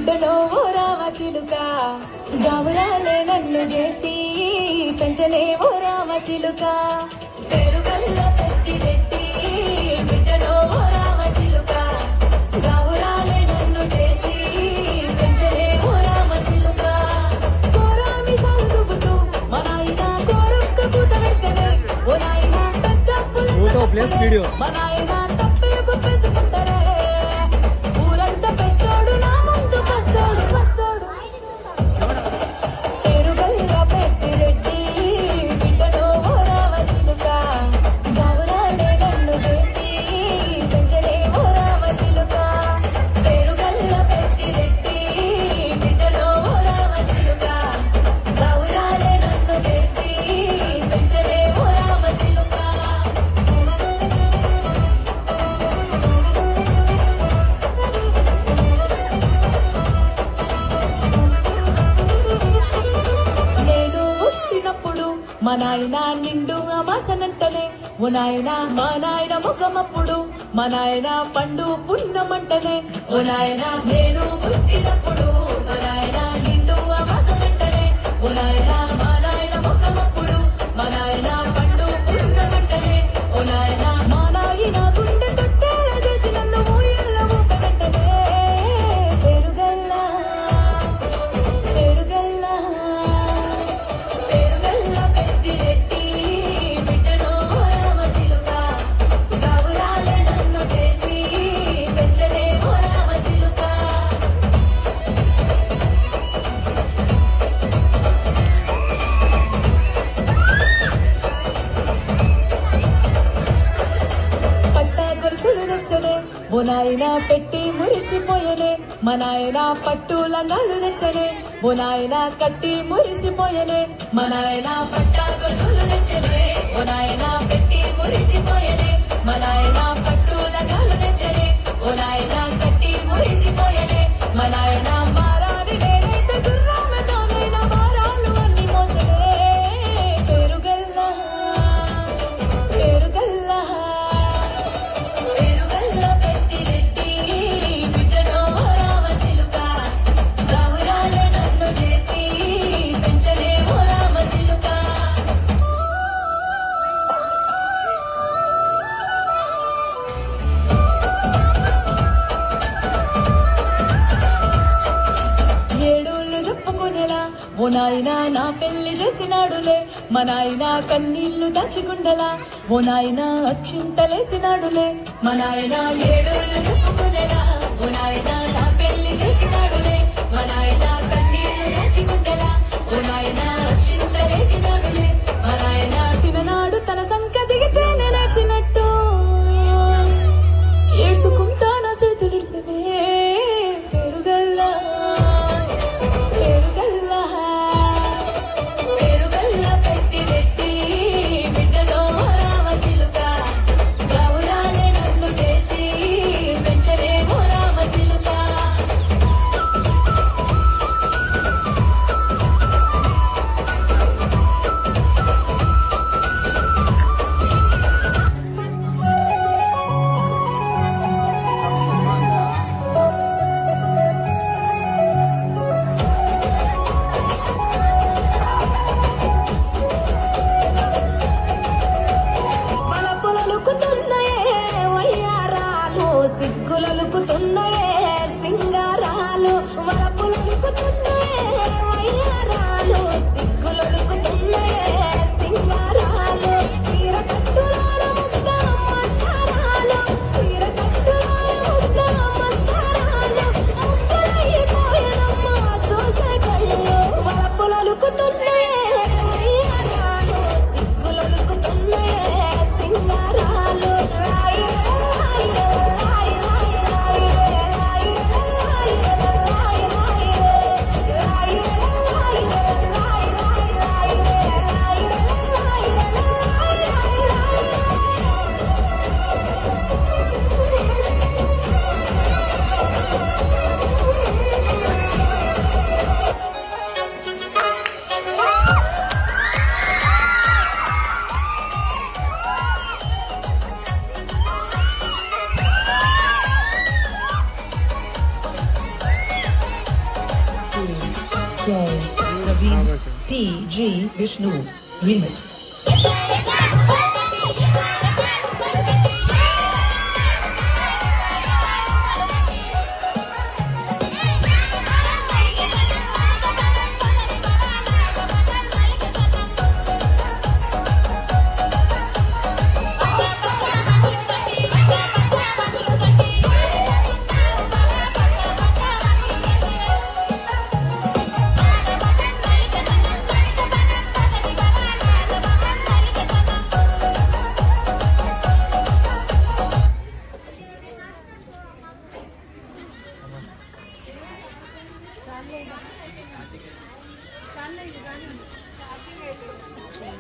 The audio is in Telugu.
బిడ్డలో ఓ రామచిలుక గావురాలే నన్ను చేసి పెంచలే ఓ రామచిలుక పేరుగల్ల పెద్దిరెడ్డి బిడ్డలో ఓ రామచిలుక గావురాలే నన్ను చేసి పెంచలే ఓ రామచిలుక కోరామి సాగుతూ మా నాయన కోరొక్క పూత వెంటనే ఓ నాయన పెద్ద ఫోటో ప్లేస్ వీడియో మా నాయన తప్పే గుప్పేసుకుంటారే ఊరంతా పెట్టోడు నా ముందు కస్తాడు పేరుగల్ల పెద్దిరెడ్డి బిడ్డలో ఓ రామచిలుక గావురాలే నన్ను చేసి పెంచలే ఓ రామచిలుక పేరుగల్ల పెద్దిరెడ్డి బిడ్డలో ఓ రామచిలుక గావురాలే నన్ను చేసి పెంచలే ఓ రామచిలుక నేను పుట్టినప్పుడు మా నాయన నిండు అమాసనంటనే ఓ నాయన మా నాయన ముఖమప్పుడు మా నాయన పండు పున్నమంటనే ఓ నాయన నేను పుట్టినప్పుడు మా నాయన నిండు అమాసనంటనే ఓ నాయన మా నాయన ముఖమప్పుడు మా నాయన పండు పున్నమంటనే ఓ నాయన మా నాయన గుండె కొట్టేలా చేసి నన్ను ఊయల్లో ఊపగట్టనే పేరుగల్లా పేరుగల్లా పెద్దిరెడ్డి బిడ్డలో ఓ రామచిలుక గావురాలే నన్ను చేసి పెంచలే ఓ రామచిలుక పట్టా గొలుసులు తెచ్చనే ఓ నాయన పెట్టి మురిసిపోయనే మా నాయన పట్టు లంగాలు తెచ్చనే ఓ నాయన కట్టి మురిసిపోయనే మా నాయన పట్టా గొలుసులు తెచ్చనే ఓ నాయన పెట్టి మురిసిపోయనే మా నాయన పట్టు లంగాలు తెచ్చనే ఓ నాయన కట్టి మురిసిపోయనే మా నాయన మారాని నేనైతే గుర్రాలతోనైనా మారాలు అన్ని మోసనే పేరుగల్లా పేరుగల్లా పేరుగల్ల పెద్దిరెడ్డి బిడ్డలో ఓ రామచిలుక గావురాలే నన్ను చేసి పెంచలే ఓ రామచిలుక ఏడోళ్ళు చెప్పుకునేలా ఓ నాయన నా పెళ్లి చేసినాడులే మా నాయన కన్నీళ్లు దాచుకుండలా ఓ నాయన అక్షింతలేసినాడులే మా నాయన ఏడోళ్ళు చెప్పుకునేలా ఓ నాయన నా పెళ్లి చేసినాడులే మా నాయన కన్నీళ్లు దాచుకుండలా ఓ నాయన అక్షింతలేసినాడులే మా నాయన తిననాడు తన సంక దిగితే నేనేసినట్టు ఏడ్చుకుంటా నా చేతులిడిసనే పేరుగల్లా పేరుగల్లా పేరుగల్ల పెద్దిరెడ్డి బిడ్డలో ఓ రామచిలుక గావురాలే నన్ను చేసి పెంచలే ఓ రామచిలుక Praveen P. G. Vishnu Remix.